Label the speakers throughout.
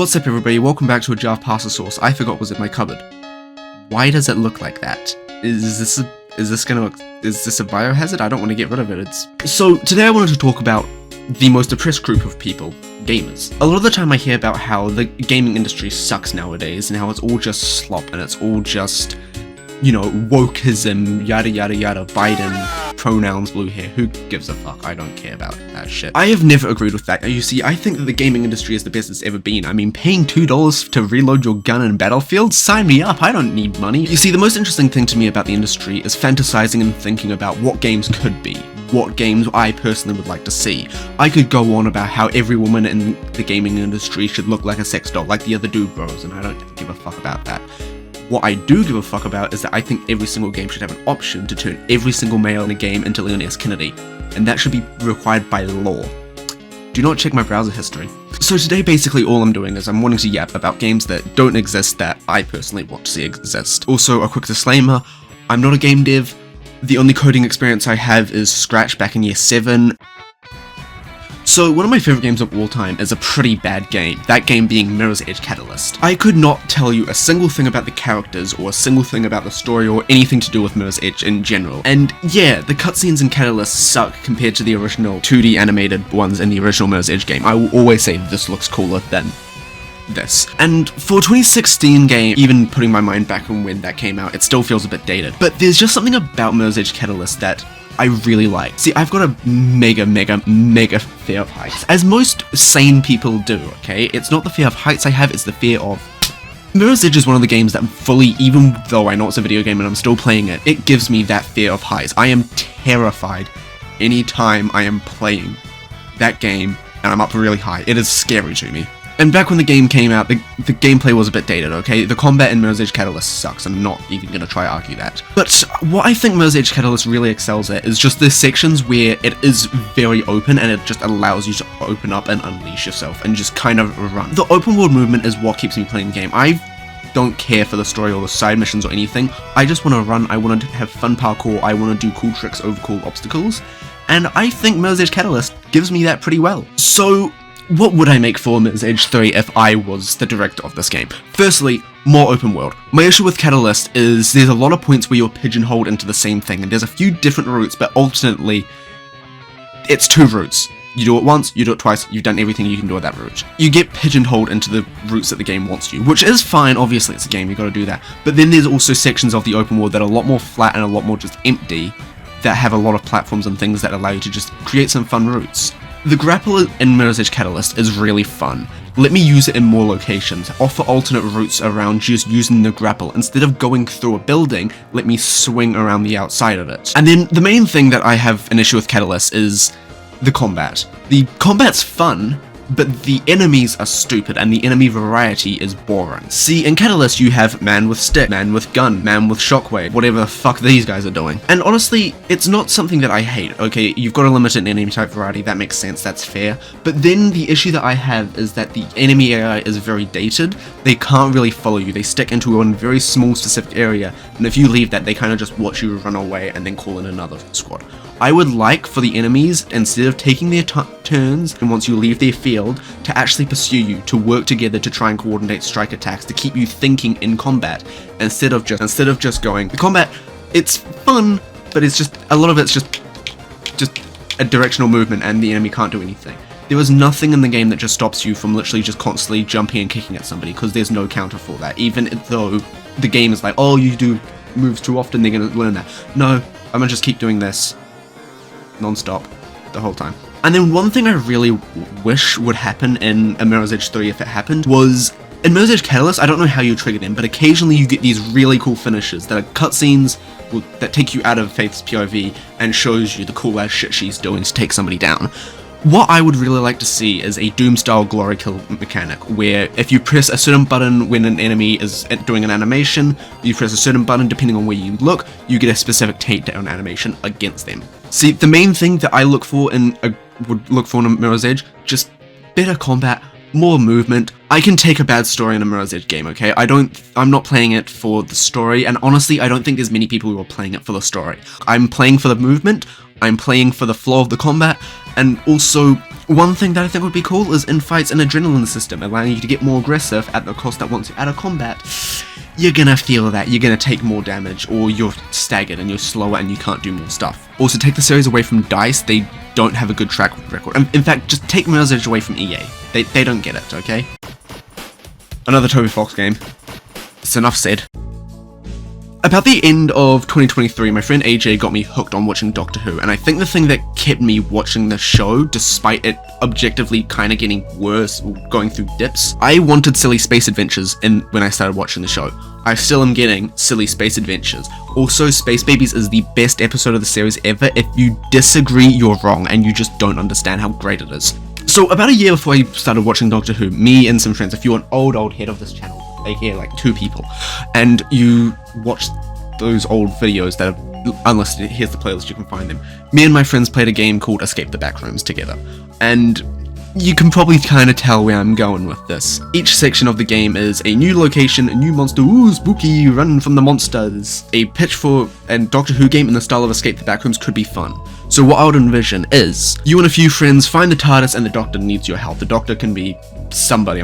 Speaker 1: What's up everybody, welcome back to a jar of pasta sauce I forgot was in my cupboard. Why does it look like that? Is this a biohazard? I don't want to get rid of it. So today I wanted to talk about the most oppressed group of people, gamers. A lot of the time I hear about how the gaming industry sucks nowadays and how it's all just slop and it's all just, you know, wokeism, yada yada yada, Biden, pronouns, blue hair, who gives a fuck? I don't care about that shit. I have never agreed with that. You see, I think that the gaming industry is the best it's ever been. I mean, paying $2 to reload your gun in Battlefield? Sign me up, I don't need money. You see, the most interesting thing to me about the industry is fantasizing and thinking about what games could be. What games I personally would like to see. I could go on about how every woman in the gaming industry should look like a sex doll, like the other dude bros, and I don't give a fuck about that. What I do give a fuck about is that I think every single game should have an option to turn every single male in a game into Leon S. Kennedy, and that should be required by law. Do not check my browser history. So today basically all I'm doing is I'm wanting to yap about games that don't exist that I personally want to see exist. Also, a quick disclaimer, I'm not a game dev. The only coding experience I have is Scratch back in year 7. So one of my favorite games of all time is a pretty bad game, that game being Mirror's Edge Catalyst. I could not tell you a single thing about the characters or a single thing about the story or anything to do with Mirror's Edge in general. And yeah, the cutscenes in Catalyst suck compared to the original 2D animated ones in the original Mirror's Edge game. I will always say this looks cooler than this. And for a 2016 game, even putting my mind back on when that came out, it still feels a bit dated. But there's just something about Mirror's Edge Catalyst that I really like. See, I've got a mega fear of heights, as most sane people do, okay? It's not the fear of heights I have, it's the fear of... Mirror's Edge is one of the games that fully, even though I know it's a video game and I'm still playing it, it gives me that fear of heights. I am terrified anytime I am playing that game and I'm up really high. It is scary to me. And back when the game came out, the gameplay was a bit dated, okay? The combat in Mirror's Edge Catalyst sucks, I'm not even gonna try to argue that. But what I think Mirror's Edge Catalyst really excels at is just the sections where it is very open and it just allows you to open up and unleash yourself and just kind of run. The open world movement is what keeps me playing the game. I don't care for the story or the side missions or anything. I just want to run, I want to have fun parkour, I want to do cool tricks over cool obstacles, and I think Mirror's Edge Catalyst gives me that pretty well. So what would I make for Mirror's Edge 3 if I was the director of this game? Firstly, more open world. My issue with Catalyst is there's a lot of points where you're pigeonholed into the same thing, and there's a few different routes, but ultimately, it's 2 routes. You do it once, you do it twice, you've done everything you can do with that route. You get pigeonholed into the routes that the game wants you, which is fine, obviously it's a game, you gotta do that. But then there's also sections of the open world that are a lot more flat and a lot more just empty, that have a lot of platforms and things that allow you to just create some fun routes. The grapple in Mirror's Edge Catalyst is really fun. Let me use it in more locations. Offer alternate routes around just using the grapple. Instead of going through a building, let me swing around the outside of it. And then the main thing that I have an issue with Catalyst is the combat. The combat's fun, but the enemies are stupid and the enemy variety is boring. See, in Catalyst you have man with stick, man with gun, man with shockwave, whatever the fuck these guys are doing. And honestly, it's not something that I hate, okay? You've got a limited enemy type variety, that makes sense, that's fair. But then the issue that I have is that the enemy AI is very dated. They can't really follow you, they stick into one very small specific area, and if you leave that, they kind of just watch you run away and then call in another squad. I would like for the enemies, instead of taking their turns, and once you leave their field, to actually pursue you, to work together to try and coordinate strike attacks, to keep you thinking in combat, instead of just going, the combat, it's fun, but it's just, a lot of it's just a directional movement and the enemy can't do anything. There is nothing in the game that just stops you from literally just constantly jumping and kicking at somebody, because there's no counter for that, even though the game is like, oh, you do moves too often, they're gonna learn that. No, I'm gonna just keep doing this non-stop the whole time. And then one thing I really wish would happen in a Mirror's Edge 3 if it happened was, in Mirror's Edge Catalyst, I don't know how you trigger them, but occasionally you get these really cool finishes that are cutscenes that take you out of Faith's POV and shows you the cool ass shit she's doing to take somebody down. What I would really like to see is a Doom-style glory kill mechanic, where if you press a certain button when an enemy is doing an animation, you press a certain button depending on where you look, you get a specific takedown animation against them. See, the main thing that I would look for in a Mirror's Edge, just better combat, more movement. I can take a bad story in a Mirror's Edge game, okay? I'm not playing it for the story, and honestly, I don't think there's many people who are playing it for the story. I'm playing for the movement, I'm playing for the flow of the combat, and also One thing that I think would be cool is infights and adrenaline system, allowing you to get more aggressive at the cost that once you're out of combat, you're gonna feel that, you're gonna take more damage, or you're staggered and you're slower and you can't do more stuff. Also, take the series away from DICE, they don't have a good track record. In fact, just take Mirror's Edge away from EA. They don't get it, okay? Another Toby Fox game. It's enough said. About the end of 2023, my friend AJ got me hooked on watching Doctor Who, and I think the thing that kept me watching the show, despite it objectively kind of getting worse, going through dips, I wanted silly space adventures when I started watching the show. I still am getting silly space adventures. Also, Space Babies is the best episode of the series ever. If you disagree, you're wrong, and you just don't understand how great it is. So, about a year before I started watching Doctor Who, me and some friends, if you're an old head of this channel, aka like 2 people, and you watch those old videos that are unlisted, here's the playlist, you can find them. Me and my friends played a game called Escape the Backrooms together, and you can probably kind of tell where I'm going with this. Each section of the game is a new location, a new monster, ooh, spooky, run from the monsters. A pitch for a Doctor Who game in the style of Escape the Backrooms could be fun. So what I would envision is, you and a few friends find the TARDIS and the Doctor needs your help. The Doctor can be somebody,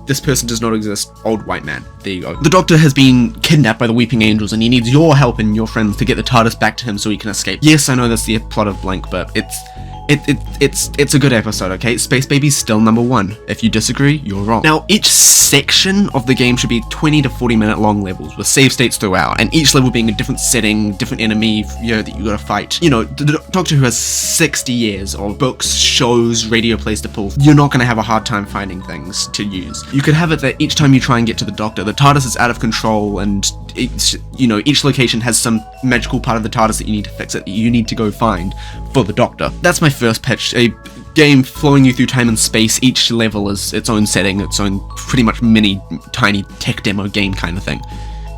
Speaker 1: this person does not exist, old white man, there you go. The Doctor has been kidnapped by the Weeping Angels and he needs your help and your friends to get the TARDIS back to him so he can escape. Yes, I know that's the plot of Blank, but it's a good episode, okay? Space Baby's still number 1. If you disagree, you're wrong. Now, each section of the game should be 20 to 40 minute long levels with save states throughout, and each level being a different setting, different enemy, that you gotta fight. You know, the Doctor Who has 60 years of books, shows, radio plays to pull. You're not gonna have a hard time finding things to use. You could have it that each time you try and get to the Doctor, the TARDIS is out of control, and each location has some magical part of the TARDIS that you need to fix, it that you need to go find for the Doctor. That's my first pitch. A game flowing you through time and space. Each level is its own setting, its own pretty much mini tiny tech demo game kind of thing.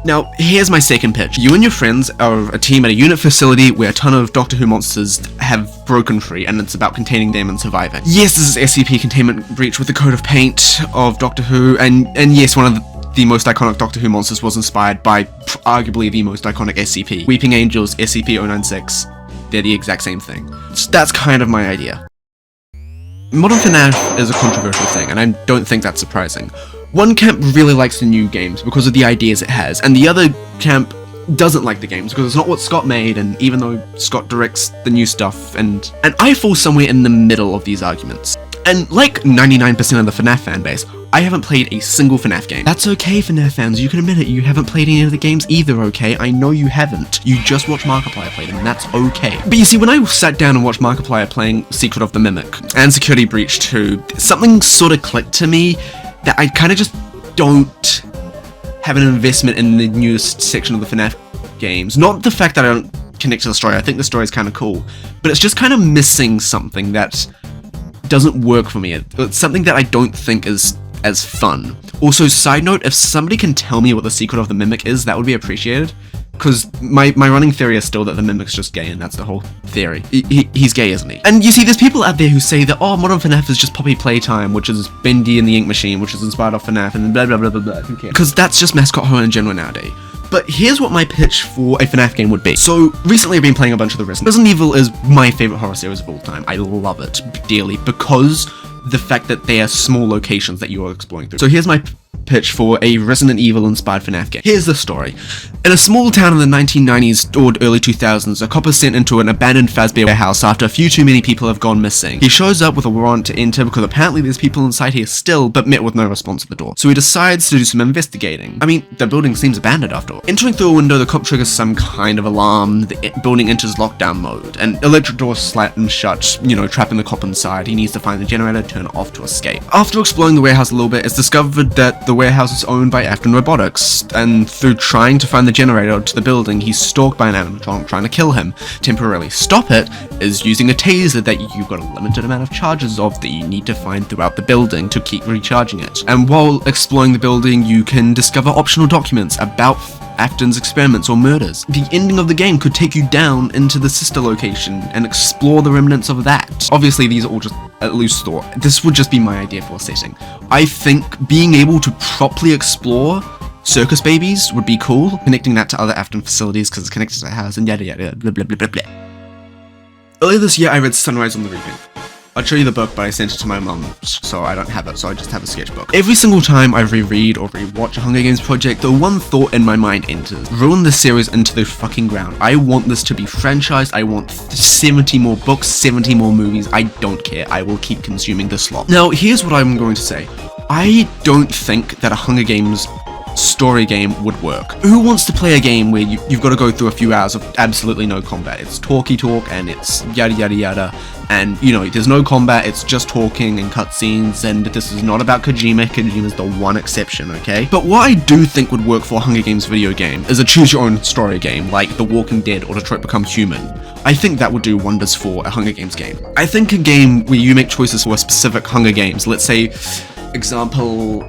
Speaker 1: Now, here's my second pitch. You and your friends are a team at a unit facility where a ton of Doctor Who monsters have broken free, and it's about containing them and surviving. Yes, this is SCP Containment Breach with the coat of paint of Doctor Who, and yes, one of the most iconic Doctor Who monsters was inspired by arguably the most iconic SCP. Weeping Angels, SCP-096, they're the exact same thing. So that's kind of my idea. Modern FNAF is a controversial thing, and I don't think that's surprising. One camp really likes the new games because of the ideas it has, and the other camp doesn't like the games because it's not what Scott made, and even though Scott directs the new stuff, and I fall somewhere in the middle of these arguments. And like 99% of the FNAF fanbase, I haven't played a single FNAF game. That's okay, FNAF fans, you can admit it, you haven't played any of the games either, okay? I know you haven't. You just watched Markiplier play them, and that's okay. But you see, when I sat down and watched Markiplier playing Secret of the Mimic and Security Breach 2, something sort of clicked to me that I kind of just don't have an investment in the newest section of the FNAF games. Not the fact that I don't connect to the story, I think the story is kind of cool, but it's just kind of missing something that doesn't work for me. It's something that I don't think is as fun. Also, side note, if somebody can tell me what the Secret of the Mimic is, that would be appreciated. Because my running theory is still that the Mimic's just gay, and that's the whole theory. He's gay, isn't he? And you see, there's people out there who say that, oh, Modern FNAF is just Poppy Playtime, which is Bendy and the Ink Machine, which is inspired off FNAF, and blah blah blah blah blah. Who cares? Because that's just mascot horror in general nowadays. But here's what my pitch for a FNAF game would be. So, recently I've been playing a bunch of the Resident Evil is my favorite horror series of all time. I love it dearly because the fact that they are small locations that you are exploring through. So here's my pitch for a Resident Evil inspired FNAF game. Here's the story. In a small town in the 1990s or early 2000s, a cop is sent into an abandoned Fazbear warehouse after a few too many people have gone missing. He shows up with a warrant to enter because apparently there's people inside here still, but met with no response at the door. So he decides to do some investigating. I mean, the building seems abandoned after all. Entering through a window, the cop triggers some kind of alarm. The building enters lockdown mode. An electric door slams shut, trapping the cop inside. He needs to find the generator, turn it off to escape. After exploring the warehouse a little bit, it's discovered that the warehouse is owned by Afton Robotics, and through trying to find the generator to the building, he's stalked by an animatronic trying to kill him. Temporarily stop it is using a taser that you've got a limited amount of charges of that you need to find throughout the building to keep recharging it. And while exploring the building, you can discover optional documents about Afton's experiments or murders. The ending of the game could take you down into the sister location and explore the remnants of that. Obviously, these are all just a loose thought. This would just be my idea for a setting. I think being able to properly explore Circus Babies would be cool, connecting that to other Afton facilities because it's connected to the house and yada yada blah blah blah blah blah. Earlier this year, I read Sunrise on the Reaping. I'll show you the book, but I sent it to my mum, so I don't have it, so I just have a sketchbook. Every single time I reread or rewatch a Hunger Games project, the one thought in my mind enters: ruin this series into the fucking ground. I want this to be franchised. I want 70 more books, 70 more movies. I don't care. I will keep consuming this slot. Now, here's what I'm going to say. I don't think that a Hunger Games story game would work. Who wants to play a game where you've got to go through a few hours of absolutely no combat? It's talky talk and it's yada yada yada, and you know, there's no combat, it's just talking and cutscenes, and this is not about Kojima. Kojima's the one exception, okay? But what I do think would work for a Hunger Games video game is a choose your own story game like The Walking Dead or Detroit Become Human. I think that would do wonders for a Hunger Games game. I think a game where you make choices for a specific Hunger Games, let's say, example,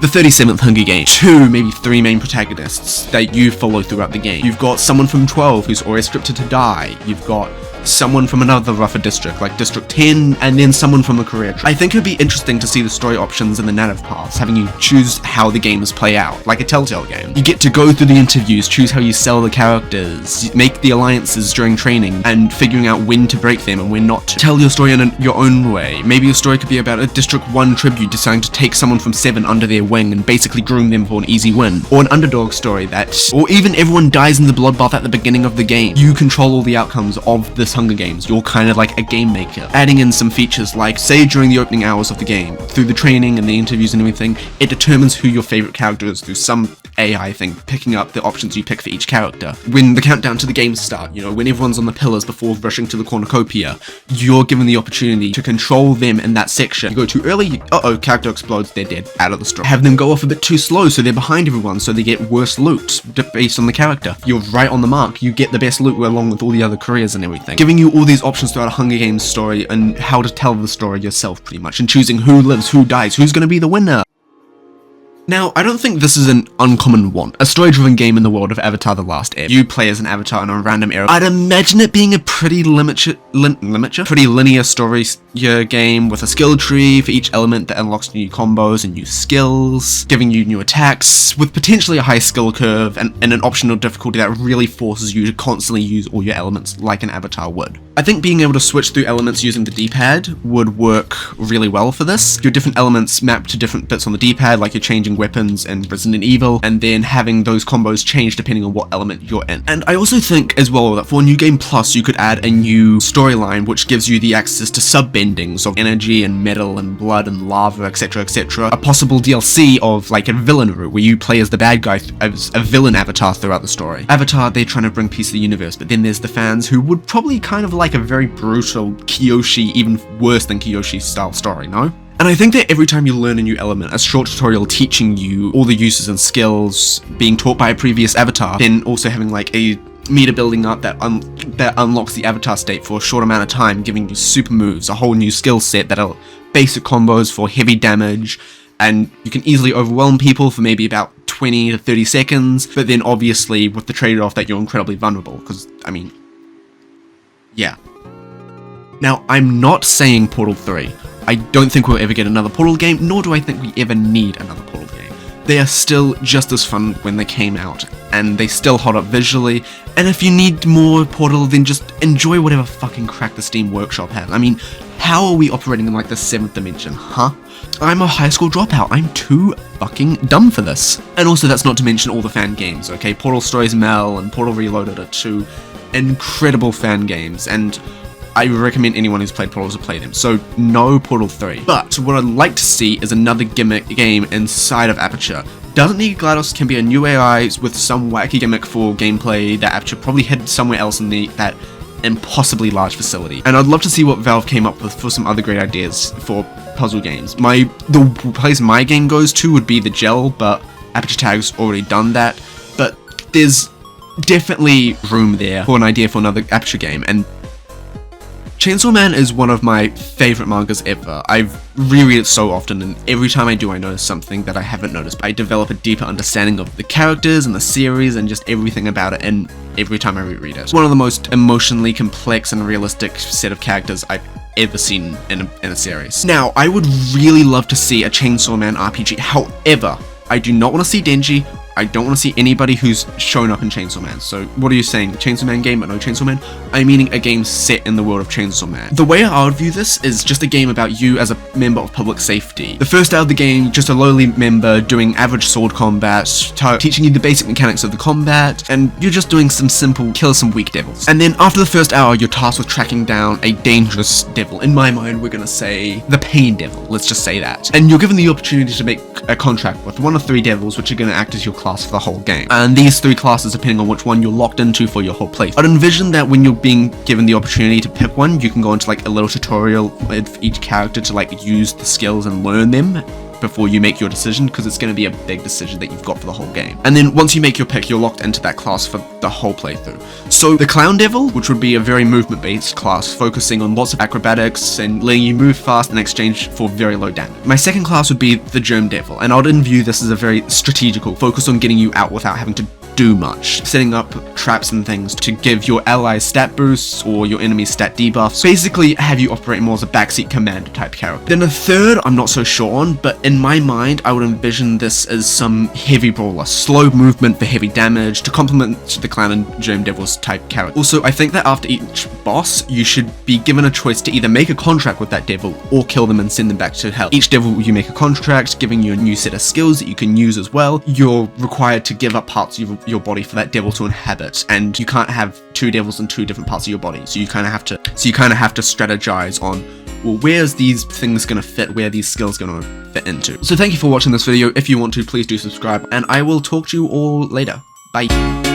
Speaker 1: the 37th Hunger Games, 2, maybe 3 main protagonists that you follow throughout the game. You've got someone from 12 who's already scripted to die. You've got someone from another rougher district, like District 10, and then someone from a career tree. I think it would be interesting to see the story options in the narrative paths, having you choose how the games play out, like a Telltale game. You get to go through the interviews, choose how you sell the characters, make the alliances during training, and figuring out when to break them and when not to. Tell your story in your own way. Maybe your story could be about a District 1 tribute deciding to take someone from 7 under their wing and basically groom them for an easy win. Or an underdog story or even everyone dies in the bloodbath at the beginning of the game. You control all the outcomes of this Hunger Games. You're kind of like a game maker. Adding in some features like, say during the opening hours of the game, through the training and the interviews and everything, it determines who your favorite character is through some AI thing, picking up the options you pick for each character. When the countdown to the games start, you know, when everyone's on the pillars before rushing to the cornucopia, you're given the opportunity to control them in that section. You go too early, character explodes, they're dead, out of the story. Have them go off a bit too slow so they're behind everyone, so they get worse loot based on the character. You're right on the mark, you get the best loot along with all the other careers and everything. Giving you all these options throughout a Hunger Games story and how to tell the story yourself pretty much, and choosing who lives, who dies, who's going to be the winner. Now, I don't think this is an uncommon want. A story-driven game in the world of Avatar: The Last Air. You play as an avatar in a random era. I'd imagine it being a pretty linear story game with a skill tree for each element that unlocks new combos and new skills, giving you new attacks, with potentially a high skill curve and an optional difficulty that really forces you to constantly use all your elements like an avatar would. I think being able to switch through elements using the D-pad would work really well for this. Your different elements map to different bits on the D-pad, like you're changing weapons in Resident Evil, and then having those combos change depending on what element you're in. And I also think as well that for New Game Plus you could add a new storyline which gives you the access to sub-bendings of energy and metal and blood and lava, etc, etc. A possible DLC of like a villain route where you play as the bad guy as a villain avatar throughout the story. Avatar, they're trying to bring peace to the universe, but then there's the fans who would probably kind of like a very brutal Kyoshi, even worse than Kyoshi style story, no? And I think that every time you learn a new element, a short tutorial teaching you all the uses and skills being taught by a previous avatar, then also having like a meter building up that unlocks the avatar state for a short amount of time, giving you super moves, a whole new skill set that are basic combos for heavy damage, and you can easily overwhelm people for maybe about 20 to 30 seconds, but then obviously with the trade-off that you're incredibly vulnerable, because, I mean, yeah. Now, I'm not saying Portal 3. I don't think we'll ever get another Portal game, nor do I think we ever need another Portal game. They are still just as fun when they came out, and they still hold up visually, and if you need more Portal, then just enjoy whatever fucking crack the Steam Workshop has. I mean, how are we operating in like the 7th dimension, huh? I'm a high school dropout, I'm too fucking dumb for this. And also that's not to mention all the fan games, okay? Portal Stories Mel and Portal Reloaded are 2 incredible fan games, and I recommend anyone who's played Portal to play them, so no Portal 3. But what I'd like to see is another gimmick game inside of Aperture. Doesn't need GLaDOS, can be a new AI with some wacky gimmick for gameplay that Aperture probably hid somewhere else in that impossibly large facility. And I'd love to see what Valve came up with for some other great ideas for puzzle games. The place my game goes to would be the Gel, but Aperture Tag's already done that. But there's definitely room there for an idea for another Aperture game, and Chainsaw Man is one of my favourite mangas ever. I've reread it so often, and every time I do I notice something that I haven't noticed. I develop a deeper understanding of the characters and the series and just everything about it, and every time I reread it. It's one of the most emotionally complex and realistic set of characters I've ever seen in a series. Now, I would really love to see a Chainsaw Man RPG, however, I do not want to see Denji, I don't want to see anybody who's shown up in Chainsaw Man. So what are you saying? Chainsaw Man game but no Chainsaw Man? I'm meaning a game set in the world of Chainsaw Man. The way I would view this is just a game about you as a member of public safety. The first hour of the game, just a lowly member doing average sword combat, teaching you the basic mechanics of the combat, and you're just doing some simple kill some weak devils. And then after the first hour, you're tasked with tracking down a dangerous devil. In my mind, we're gonna say the pain devil. Let's just say that. And you're given the opportunity to make a contract with one of 3 devils, which are going to act as your class for the whole game. And these 3 classes, depending on which one you're locked into for your whole playthrough. I'd envision that when you're being given the opportunity to pick one, you can go into like a little tutorial with each character to like use the skills and learn them before you make your decision, because it's going to be a big decision that you've got for the whole game. And then once you make your pick, you're locked into that class for the whole playthrough. So the Clown Devil, which would be a very movement-based class, focusing on lots of acrobatics and letting you move fast in exchange for very low damage. My second class would be the Germ Devil, and I'd view this as a very strategical, focused on getting you out without having to do much, setting up traps and things to give your allies stat boosts or your enemies stat debuffs, basically have you operate more as a backseat commander type character. Then a third I'm not so sure on, but in my mind I would envision this as some heavy brawler, slow movement for heavy damage to complement the Clown and Germ Devils type character. Also, I think that after each boss you should be given a choice to either make a contract with that devil or kill them and send them back to hell. Each devil you make a contract, giving you a new set of skills that you can use as well. You're required to give up parts of your body for that devil to inhabit, and you can't have 2 devils in 2 different parts of your body, so you kind of have to strategize on, well, where's these things gonna fit, where these skills gonna fit into. So thank you for watching this video. If you want to, please do subscribe, and I will talk to you all later. Bye.